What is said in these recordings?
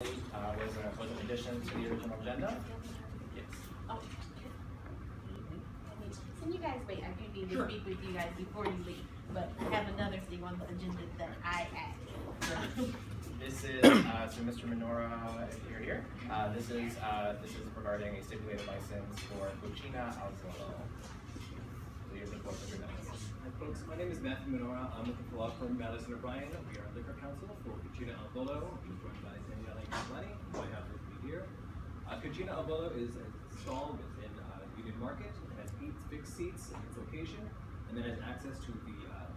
Was an addition to the original agenda. Yes. Oh. Can you guys wait? I do need to speak with you guys before you leave, but I have another thing on the agenda that I added. This is so Mr. Minora, if you're here. This is regarding a stipulated license for Cucina al Volo. So here's the quote for that. Hi folks, my name is Matthew Minora. I'm with the law firm Madison O'Brien. We are liquor counsel for Cucina al Volo. I'm joined by Daniela Castellani, who I have with me here. Cucina al Volo is a stall within Union Market. It has 8 fixed seats in its location, and then has access to the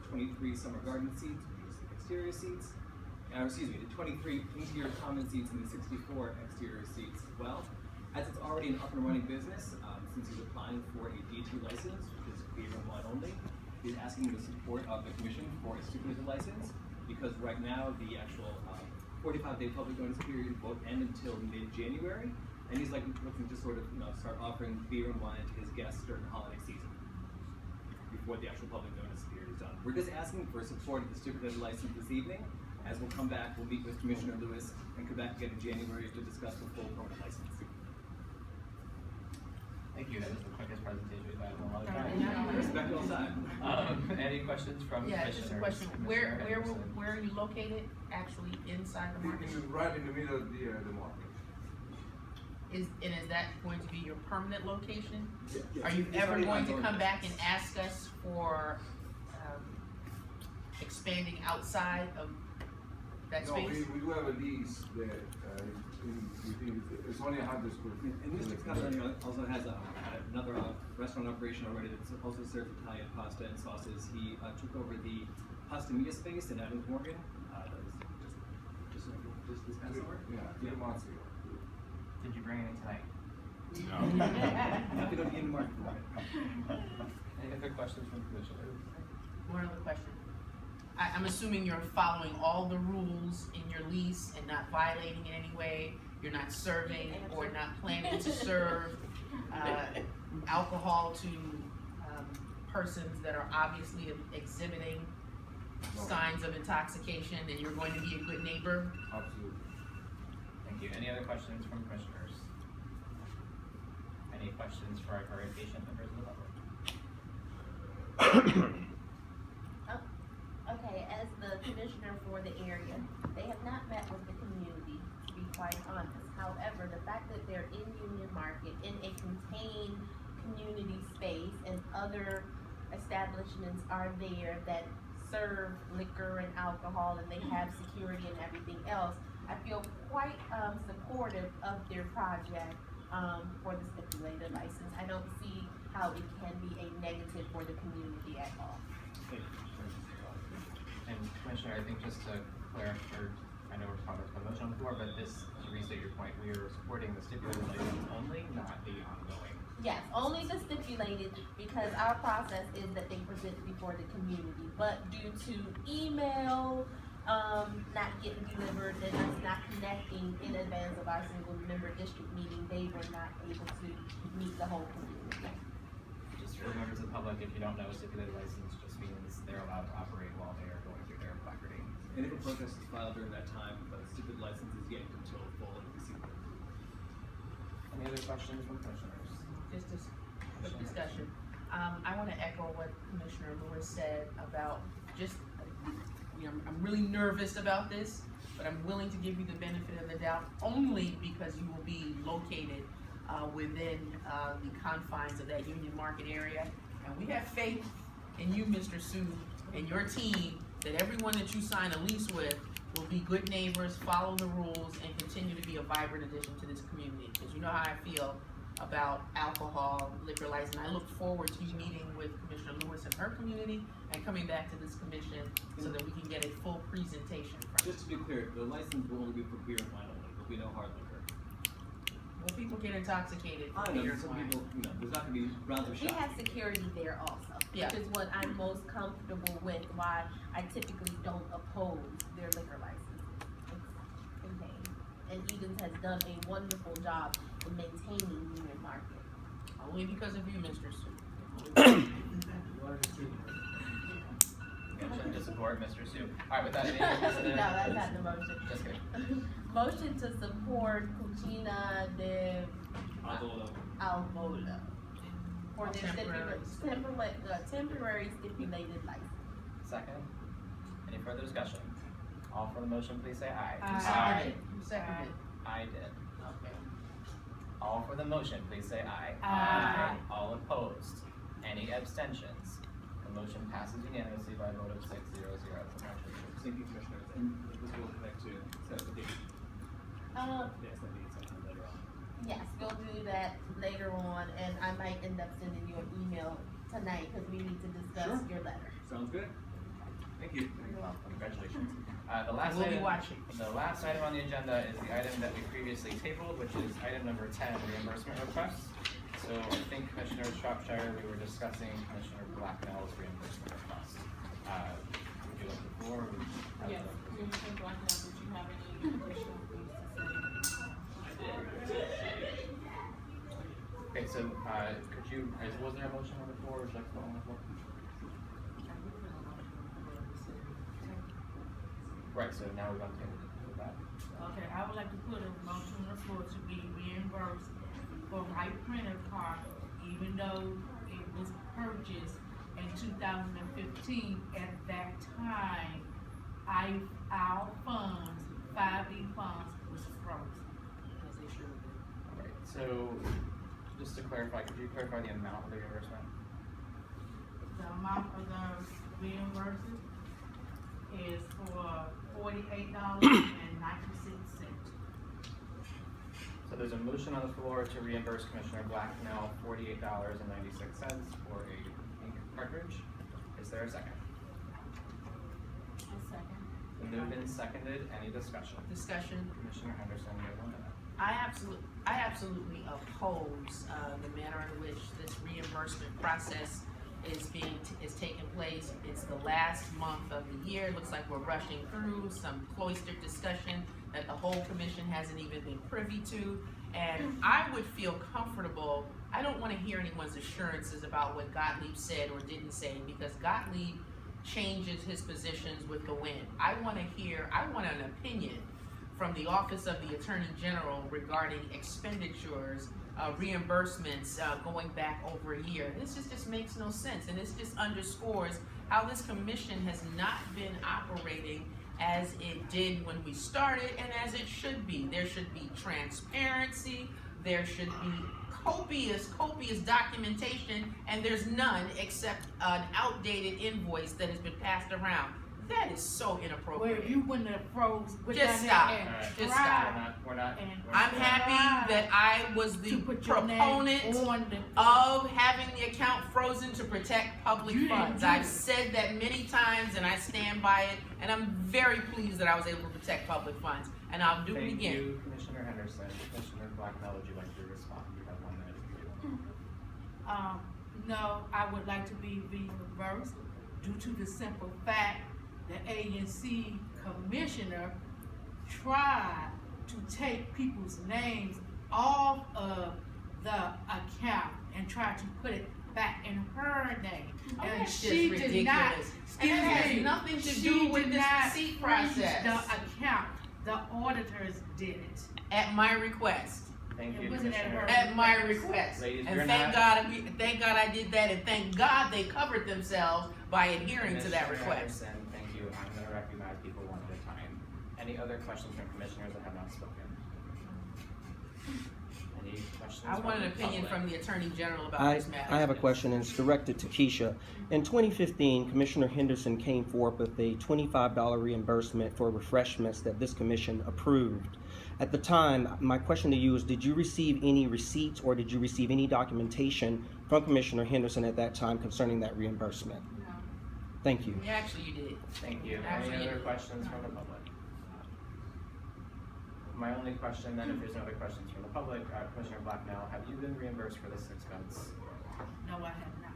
23 summer garden seats, which is the exterior seats. The 23 interior common seats and the 64 exterior seats as well. As it's already an up and running business, since he's applying for a D2 license, which is beer and wine only, he's asking the support of the commission for a stipulated license, because right now the actual 45-day public notice period won't end until mid-January, and he's looking to sort of start offering beer and wine to his guests during the holiday season before the actual public notice period is done. We're just asking for support of the stipulated license this evening. As we'll come back, we'll meet with Commissioner Lewis and come back again in January to discuss the full permanent license. Thank you. That was the quickest presentation we've had in a long time. Respect all time. Any questions from commissioners? Just a question. Where are you located? Actually, inside the market? Right in the middle of the market. Is that going to be your permanent location? Yeah. Are you ever going to come back and ask us for expanding outside of that space? No, we do have a lease that it's only 100 square feet. And Mr. Castellani also has another restaurant operation already that also serves Italian pasta and sauces. He took over the pasta mia space in Adams Morgan. That was just this past summer. Yeah, 3 months ago. Did you bring any tonight? No. Happy to be in the market for it. Any other questions from commissioners? One other question. I'm assuming you're following all the rules in your lease and not violating in any way. You're not serving or not planning to serve alcohol to persons that are obviously exhibiting signs of intoxication, and you're going to be a good neighbor. Absolutely. Thank you. Any other questions from commissioners? Any questions for our very patient members of the public? Okay, as the commissioner for the area, they have not met with the community, to be quite honest. However, the fact that they're in Union Market, in a contained community space, and other establishments are there that serve liquor and alcohol, and they have security and everything else, I feel quite supportive of their project for the stipulated license. I don't see how it can be a negative for the community at all. And Commissioner, I think just to clarify, I know we're talking about promotion on the floor, but this, to restate your point, we are supporting the stipulated license only, not the ongoing. Yes, only the stipulated, because our process is that they present before the community, but due to email, not getting delivered, and us not connecting in advance of our single member district meeting, they were not able to meet the whole community. Just for members of the public, if you don't know, stipulated license just means they're allowed to operate while they are going through their property. And if a protest is filed during that time, the stipulated license is yanked until full received. Any other questions from commissioners? Just a quick discussion. I want to echo what Commissioner Lewis said about just, I'm really nervous about this, but I'm willing to give you the benefit of the doubt only because you will be located within the confines of that Union Market area. And we have faith in you, Mr. Sue, and your team, that everyone that you sign a lease with will be good neighbors, follow the rules, and continue to be a vibrant addition to this community. Because you know how I feel about alcohol, liquor license. I look forward to you meeting with Commissioner Lewis and her community and coming back to this commission so that we can get a full presentation from Just to be clear, the license will only be for beer and wine only. There'll be no hard liquor. Well, people get intoxicated I from know, beer and some wine. people, there's not gonna be rounds of We shots. have security there also, Yeah. which is what I'm most comfortable with, why I typically don't oppose their liquor license. It's contained. And Edens has done a wonderful job in maintaining Union Market. Only because of you, Mr. Sue. Motion to support Mr. Sue. All right, with that, any No, that's not the motion. Just kidding. Motion to support Cucina de Alvolo for their temporary stipulated license. Second. Any further discussion? All for the motion, please say aye. Seconded. You seconded. I did. Okay. All for the motion, please say aye. Aye. All opposed? Any abstentions? The motion passes unanimously by a vote of 6-0-0. Congratulations. Thank you, Commissioners, and this will connect to set up the date. Yes, that date sometime later on. Yes, we'll do that later on, and I might end up sending you an email tonight, because we need to discuss Sure. your letter. Sounds good. Thank you. You're welcome. Congratulations. The last We'll be item, watching. the last item on the agenda is the item that we previously tabled, which is item number 10, reimbursement requests. So I think Commissioner Shropshire, we were discussing Commissioner Blacknell's reimbursement request. Would you like the floor? Yes, Commissioner Blacknell, did you have any additional things to say? Okay, so, could you, was there a motion on the floor, or should I call on the floor? Right, so now we're going to do that. Okay, I would like to put a motion on the floor to be reimbursed for my printer card, even though it was purchased in 2015. At that time, our funds, 5D funds, was frozen. As they should have been. Alright, so, just to clarify, could you clarify the amount of the reimbursement? The amount of the reimbursement is for $48.96. So there's a motion on the floor to reimburse Commissioner Blacknell $48.96 for a ink cartridge. Is there a second? A second. The moved and seconded, any discussion? Discussion. Commissioner Henderson, you have 1 minute. I absolutely oppose the manner in which this reimbursement process is taking place. It's the last month of the year. It looks like we're rushing through some cloistered discussion that the whole commission hasn't even been privy to. And I would feel comfortable. I don't want to hear anyone's assurances about what Gottlieb said or didn't say, because Gottlieb changes his positions with the wind. I want an opinion from the Office of the Attorney General regarding expenditures, reimbursements going back over a year. This just makes no sense, and this just underscores how this commission has not been operating as it did when we started and as it should be. There should be transparency, there should be copious documentation, and there's none except an outdated invoice that has been passed around. That is so Well, inappropriate. if you wouldn't have froze, Just stop. and Just tried We're not. I'm happy that I was the to put your proponent name on the of having the account frozen to protect public You didn't funds. do I've it. said that many times and I stand by it, and I'm very pleased that I was able to protect public funds, and I'll do it Thank again. you, Commissioner Henderson. Commissioner Blacknell, would you like to respond? You have 1 minute if you do. No, I would like to be reversed due to the simple fact the ANC commissioner tried to take people's names off of the account and tried to put it back in her name. And That's she just did not, ridiculous. And it has nothing to she do with did this not receipt freeze process. the account, the auditors did it. At my request. Thank It you, wasn't at Commissioner. her. At my request. Ladies, And we're thank not- God I did that, and thank God they covered themselves by adhering to that Commissioner request. Henderson, thank you. I'm going to recognize people one at a time. Any other questions from commissioners that have not spoken? Any questions? I want an from the opinion public? from the Attorney General about I this matter. have a question, and it's directed to Keisha. In 2015, Commissioner Henderson came forward with a $25 reimbursement for refreshments that this commission approved. At the time, my question to you is, did you receive any receipts or did you receive any documentation from Commissioner Henderson at that time concerning that reimbursement? No. Thank you. Actually, you did. Thank you. Actually, Any other yeah. questions from the public? My only question then, if there's no other questions from the public, Commissioner Blacknell, have you been reimbursed for this expense? No, I have not.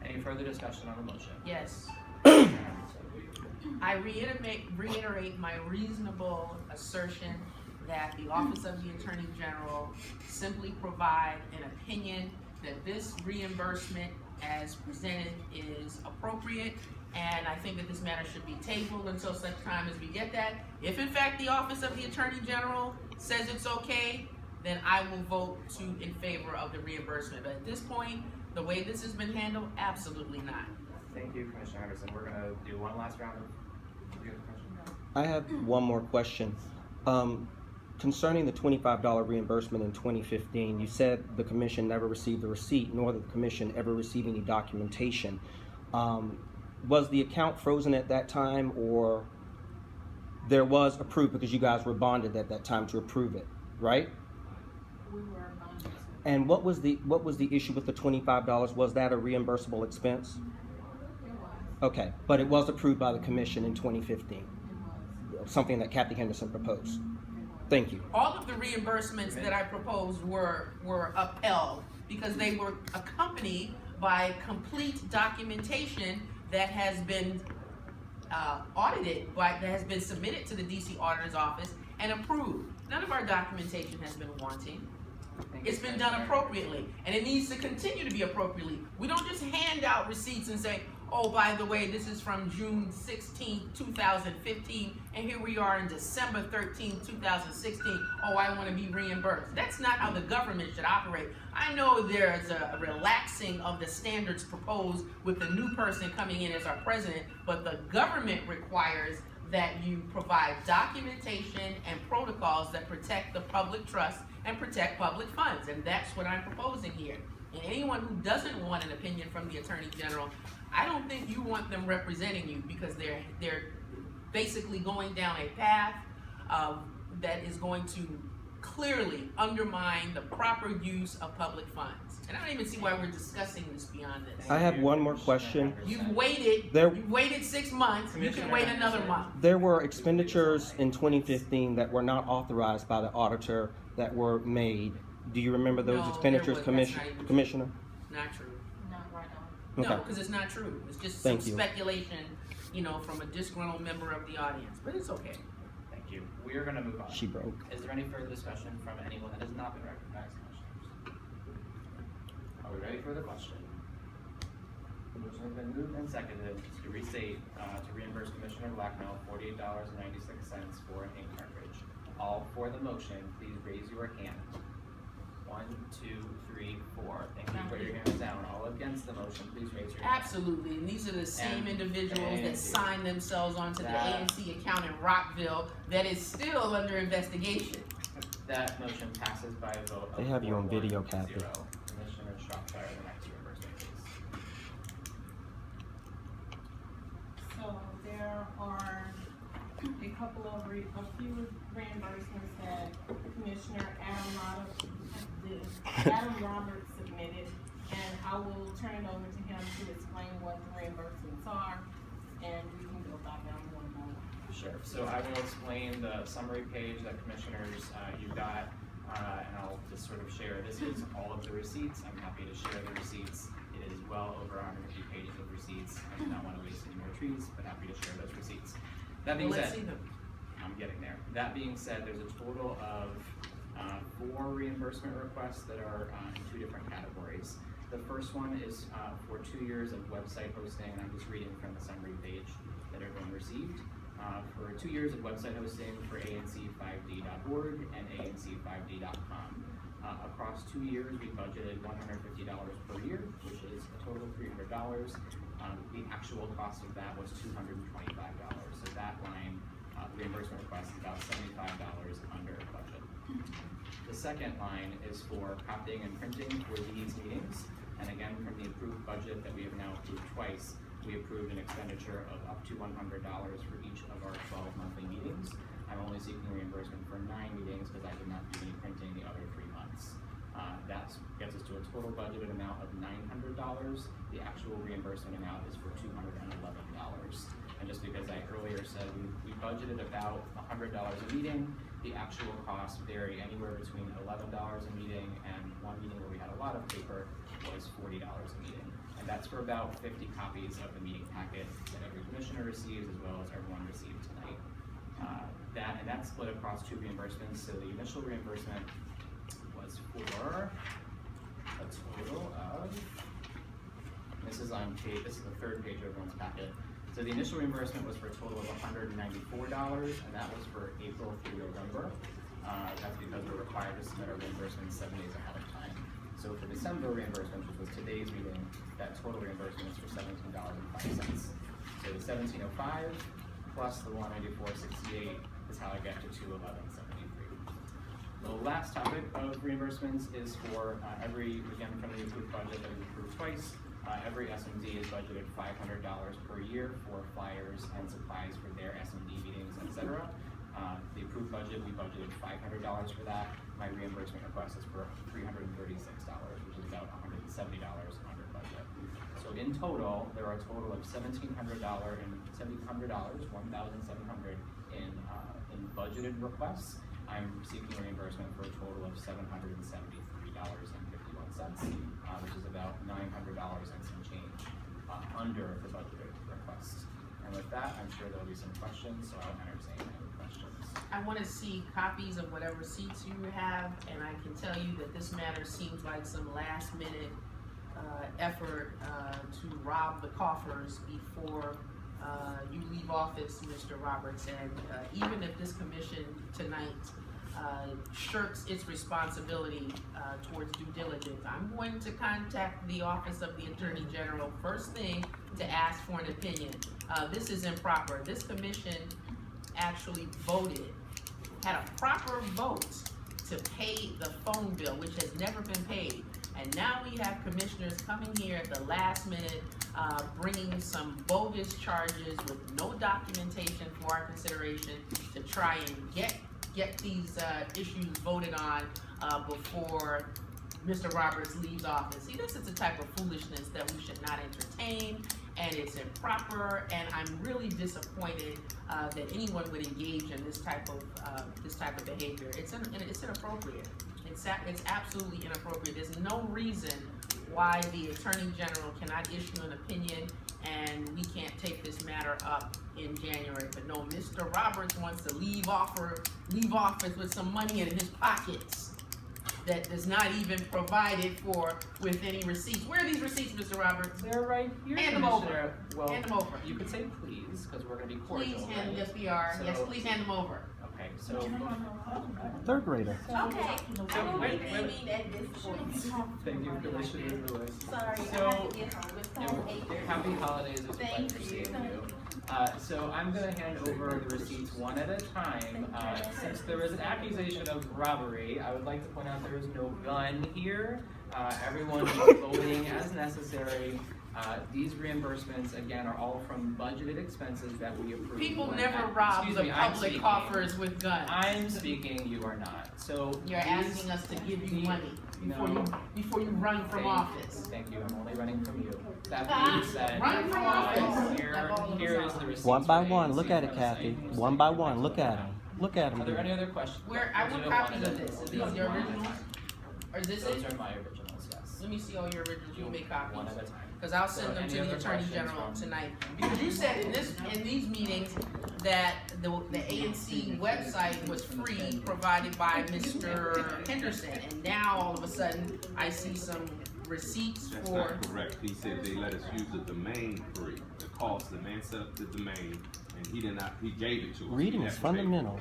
Any further discussion on the motion? Yes. Commissioner Henderson. I reiterate my reasonable assertion that the Office of the Attorney General simply provide an opinion that this reimbursement as presented is appropriate and I think that this matter should be tabled until such time as we get that. If in fact the Office of the Attorney General says it's okay, then I will vote in favor of the reimbursement. But at this point, the way this has been handled, absolutely not. Thank you, Commissioner Henderson. We're gonna do one last round of, do you have a question? I have one more question. Concerning the $25 reimbursement in 2015, you said the commission never received the receipt, nor did the commission ever receive any documentation. Was the account frozen at that time, or there was approved because you guys were bonded at that time to approve it, right? We were bonded. And what was the issue with the $25? Was that a reimbursable expense? It was. Okay, but it was approved by the commission in 2015, It was. something that Kathy Henderson proposed. Thank you. All of the reimbursements that I proposed were upheld because they were accompanied by complete documentation that has been audited, that has been submitted to the DC Auditor's Office and approved. None of our documentation has been wanting. Thank you, It's been done Commissioner. appropriately, and it needs to continue to be appropriately. We don't just hand out receipts and say, oh, by the way, this is from June 16, 2015, and here we are in December 13, 2016. Oh, I want to be reimbursed. That's not how the government should operate. I know there's a relaxing of the standards proposed with the new person coming in as our president, but the government requires that you provide documentation and protocols that protect the public trust and protect public funds, and that's what I'm proposing here. And anyone who doesn't want an opinion from the Attorney General, I don't think you want them representing you, because they're basically going down a path that is going to clearly undermine the proper use of public funds. And I don't even see why we're discussing this beyond this. I have one more question. You've waited 6 months, you can wait another month. There were expenditures in 2015 that were not authorized by the auditor that were made. Do you remember those No, expenditures, that's not even true. Commissioner? Not true. Not right now. No, Okay. because it's not true. It's just some Thank you. speculation, from a disgruntled member of the audience, but it's okay. Thank you. We are gonna move on. She broke. Is there any further discussion from anyone that has not been recognized, Commissioners? Are we ready for the question? The motion has been moved and seconded to restate, to reimburse Commissioner Blacknell $48.96 for an ink cartridge. All for the motion, please raise your hand. 1, 2, 3, 4. Thank you. Put your hands down. All against the motion, please raise your hand. Absolutely, and these are the same And individuals that ANC. signed themselves onto the That- ANC account in Rockville that is still under investigation. That motion passes by a vote of They have you on 4-1-0. video, Kathy. Commissioner Shropshire, the next reimbursement, please. So there are a few reimbursements that Commissioner Adam Roberts submitted, and I will turn it over to him to explain what the reimbursements are, and we can go by them one by one. Sure. So I will explain the summary page that Commissioners, you got, and I'll just sort of share. This is all of the receipts. I'm happy to share the receipts. It is well over 150 pages of receipts. I do not want to waste any more trees, but happy to share those receipts. That being Well, let's said, see them. I'm getting there. That being said, there's a total of 4 reimbursement requests that are in 2 different categories. The first one is for 2 years of website hosting, and I'm just reading from the summary page that everyone received. For 2 years of website hosting for ANC5D.org and ANC5D.com. Across 2 years, we budgeted $150 per year, which is a total of $300. The actual cost of that was $225. So that line, reimbursement request is about $75 under budget. The second line is for copying and printing for these meetings. And again, from the approved budget that we have now approved twice, we approved an expenditure of up to $100 for each of our 12 monthly meetings. I'm only seeking reimbursement for 9 meetings because I did not do any printing the other 3 months. That gets us to a total budgeted amount of $900. The actual reimbursement amount is for $211. And just because I earlier said we budgeted about $100 a meeting, the actual costs vary anywhere between $11 a meeting, and one meeting where we had a lot of paper was $40 a meeting. And that's for about 50 copies of the meeting packet that every commissioner receives, as well as everyone received tonight. That's split across 2 reimbursements. So the initial reimbursement was for a total of, this is the 3rd page of everyone's packet. So the initial reimbursement was for a total of $194, and that was for April through November. That's because we're required to submit our reimbursement 7 days ahead of time. So for December reimbursement, which was today's meeting, that total reimbursement is for $17.05. So the $17.05 plus the $194.68 is how I get to $211.73. The last topic of reimbursements is for again, from the approved budget that we approved twice, every SMD is budgeted $500 per year for flyers and supplies for their SMD meetings, etc. The approved budget, we budgeted $500 for that. My reimbursement request is for $336, which is about $170 under budget. So in total, there are a total of $1,700 in budgeted requests. I'm seeking reimbursement for a total of $773.51, which is about $900 and some change under the budgeted request. And with that, I'm sure there'll be some questions, so I'll entertain any questions. I want to see copies of whatever receipts you have, and I can tell you that this matter seems like some last minute effort to rob the coffers before you leave office, Mr. Roberts. And even if this commission tonight shirks its responsibility towards due diligence, I'm going to contact the Office of the Attorney General first thing to ask for an opinion. This is improper. This commission actually had a proper vote to pay the phone bill, which has never been paid. And now we have commissioners coming here at the last minute, bringing some bogus charges with no documentation for our consideration to try and get these issues voted on before Mr. Roberts leaves office. See, this is the type of foolishness that we should not entertain, and it's improper, and I'm really disappointed that anyone would engage in this type of behavior. It's inappropriate. It's absolutely inappropriate. There's no reason why the Attorney General cannot issue an opinion and we can't take this matter up in January. But no, Mr. Roberts wants to leave office with some money in his pockets that is not even provided for with any receipts. Where are these receipts, Mr. Roberts? They're right here, Hand them over. Well, Hand them over. You could say please, because we're going to be cordial. Please hand, right? yes we are. So- Yes, please hand them over. Okay, so Third grader. Okay, I will wait, be wait. leaving at this point. thank you, Commissioner Lewis. Sorry, I So, have to get home. It's home happy holidays. It's a Thank pleasure you. seeing you. So I'm going to hand over the receipts one at a time. Since there was an accusation of robbery, I would like to point out there is no gun here. Everyone is voting as necessary. These reimbursements, again, are all from budgeted expenses that we approve. People never rob Excuse the me, I'm public speaking. coffers with guns. I'm speaking, you are not. So You're asking us to give you money before you run from office. Thank you, I'm only running from you. That being said, Run from office. here is the receipts. One by for one. ANC Look at it, website. Kathy. One by one. Look at them. Look at Are there any them. other questions? I We'll want do it copies one of at a this. Are time. these your originals? Or is this Those it? are my originals, yes. Let me see all your originals. You make copies. One at a time. Because I'll send So them any to the other Attorney questions General from- tonight. Because you said in these meetings that the ANC website was free, provided by Mr. Henderson. And now all of a sudden, I see some receipts That's for, not correct. He said they let us use the domain free. The cost, the man set up the domain, and he gave it to us. Reading We is have to pay. fundamental.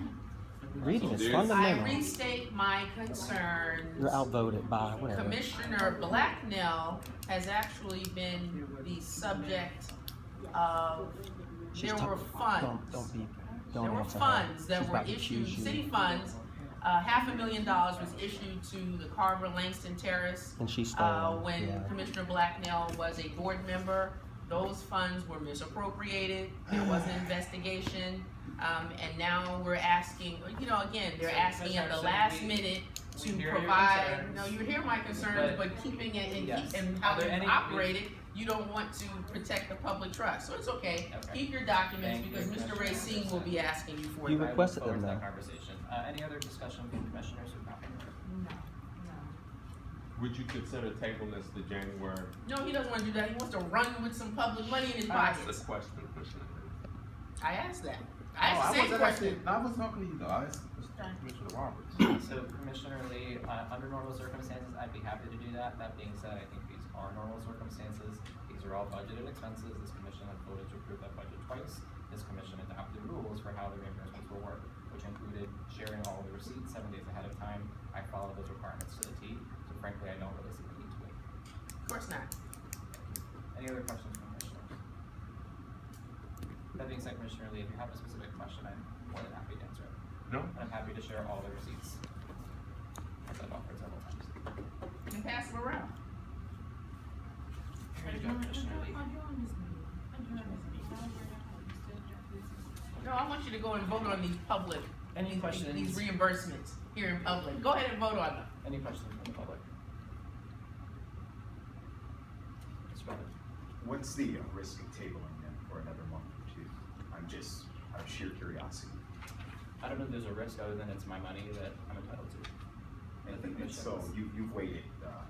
Reading is there's- I fundamental. restate my concerns. You're outvoted by whatever. Commissioner Blacknell has actually been the subject of, She's there ta- were funds. Don't There were answer her. funds that She's were about to issued, accuse you. city funds, $500,000 was issued to the Carver Langston Terrace. And she stole them, When yeah. Commissioner Blacknell was a board member, those funds were misappropriated, there was an investigation, and now we're asking, again, they're asking at the last minute to we hear your provide, concerns. no, you hear my concerns, but keeping it Yes. and how Are there it's any- operated, you don't want to protect the public trust, so it's okay. Okay. Keep your documents, Thank you, because Mr. Commissioner Racine will be asking you for You them. requested I look them, forward to that though. conversation. Any other discussion from commissioners who have been? Would you consider tabling this to January? No, he doesn't want to do that, he wants to run with some public money in his That's pockets. the question, Commissioner. I asked that. I asked the same question. I was talking to you though, I asked Commissioner Roberts. So Commissioner Lee, under normal circumstances, I'd be happy to do that. That being said, I think these are normal circumstances. A These are all budgeted expenses. This commission had voted to approve that budget twice. This commission adopted rules for how the reimbursements will work, which included sharing all of the receipts 7 days ahead of time. I followed those requirements to the T, so frankly, I don't really see the need to wait. Of course not. Any other questions from commissioners? That being said, Commissioner Lee, if you have a specific question, I'm more than happy to answer it. No? And I'm happy to share all the receipts, as I've offered several times. You can pass them around. Here you go, Commissioner Lee. No, I want you to go and vote on these public, Any questions? these reimbursements here in public. Go ahead and vote on them. Any questions from the public? Mr. Roberts? What's the risk of tabling them for another month or two? I'm just out of sheer curiosity. I don't know if there's a risk other than it's my money that I'm entitled to. And so you've waited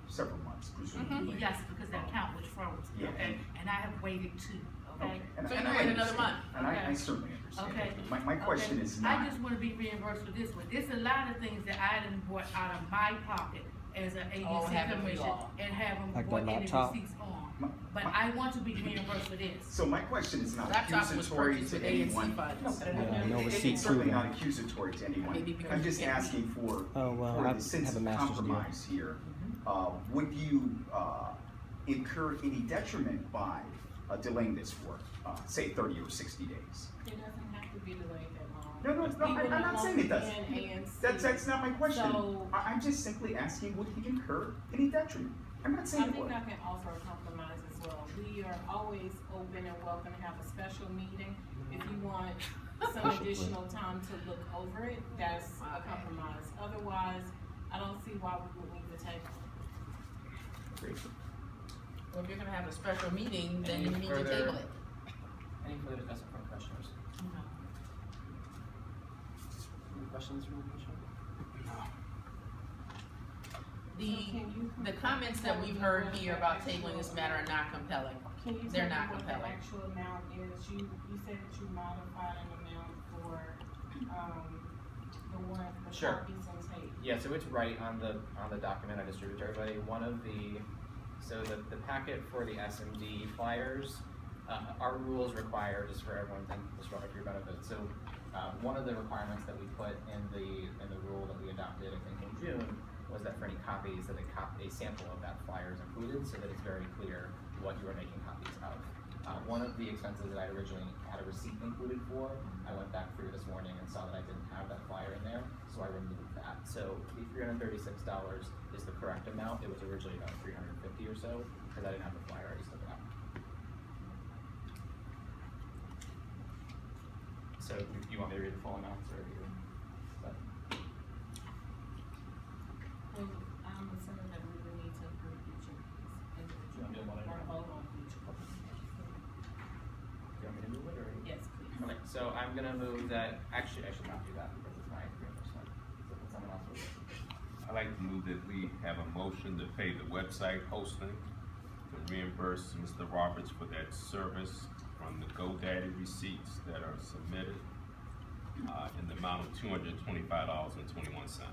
several months, presumably. Yes, because that account was frozen, Yeah. okay? And I have waited too, okay? And So you I wait another understand. month. And I Okay. certainly understand. Okay. My question Okay. is not. I just wanna be reimbursed for this one. There's a lot of things that I done bought out of my pocket as an Oh, agency haven't we commission all? and haven't Like the bought any laptop? receipts on. My- But my- I want to be reimbursed for this. So my question is not Laptop was accusatory purchased to with ANC anyone. funds. Yeah, no receipt It's certainly proven. not accusatory to anyone. Maybe because I'm just you can't asking for, Oh, well, for I the sense have a of master's degree. compromise here. Would you incur any detriment by delaying this for, say, 30 or 60 days? It doesn't have to be delayed that long. No, I'm not saying it does. does. That's not my question. So- I'm just simply asking, would he incur any detriment? I'm not I saying it think would. I can offer a compromise as well. We are always open and welcome to have a special meeting. If you want some additional time to look over it, that's a compromise. Otherwise, I don't see why we would leave the table. Well, if you're gonna have a special meeting, then Any you need to further- table it. Any further discussion from commissioners? Any questions from the commission? The comments that we've heard here about tabling this matter are not compelling. Can you They're tell not me what the compelling. actual amount is? You said that you modified an amount for, the Sure. copies and tape. Yeah, so it's right on the document I distributed to everybody. The packet for the SMD flyers, our rules require, just for everyone's and just for your benefit. So, one of the requirements that we put in the rule that we adopted, I think in June, was that for any copies, that a sample of that flyer is included, so that it's very clear what you are making copies of. One of the expenses that I originally had a receipt included for, I went back through this morning and saw that I didn't have that flyer in there, so I removed that. So the $336 is the correct amount. It was originally about $350 or so, because I didn't have the flyer, I just took it out. So you want me to read the full amounts, or you? And I'm assuming that we would need to approve each of these You want me to individually, one at a or time? vote on each of them. You want me to move it, or? Yes, please. Okay, so I'm gonna move that, actually, I should not do that, because it's my reimbursement, so if someone else will. I'd like to move that we have a motion to pay the website hosting to reimburse Mr. Roberts for that service from the GoDaddy receipts that are submitted in the amount of $225.21.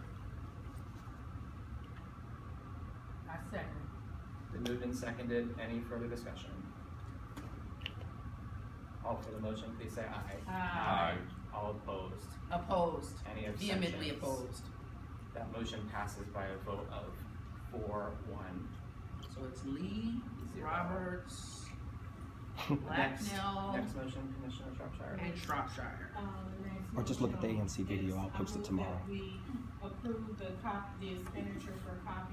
I second. Been moved and seconded, any further discussion? All for the motion, please say aye. Aye. All opposed, Opposed, any abstentions? vehemently opposed. That motion passes by a vote of 4-1. So it's Lee, 0. Roberts, Next Blacknell, motion, Commissioner Shropshire. and Shropshire. The next Or just look at the motion ANC video, is I'll post it I move tomorrow. that we approve the expenditure for copies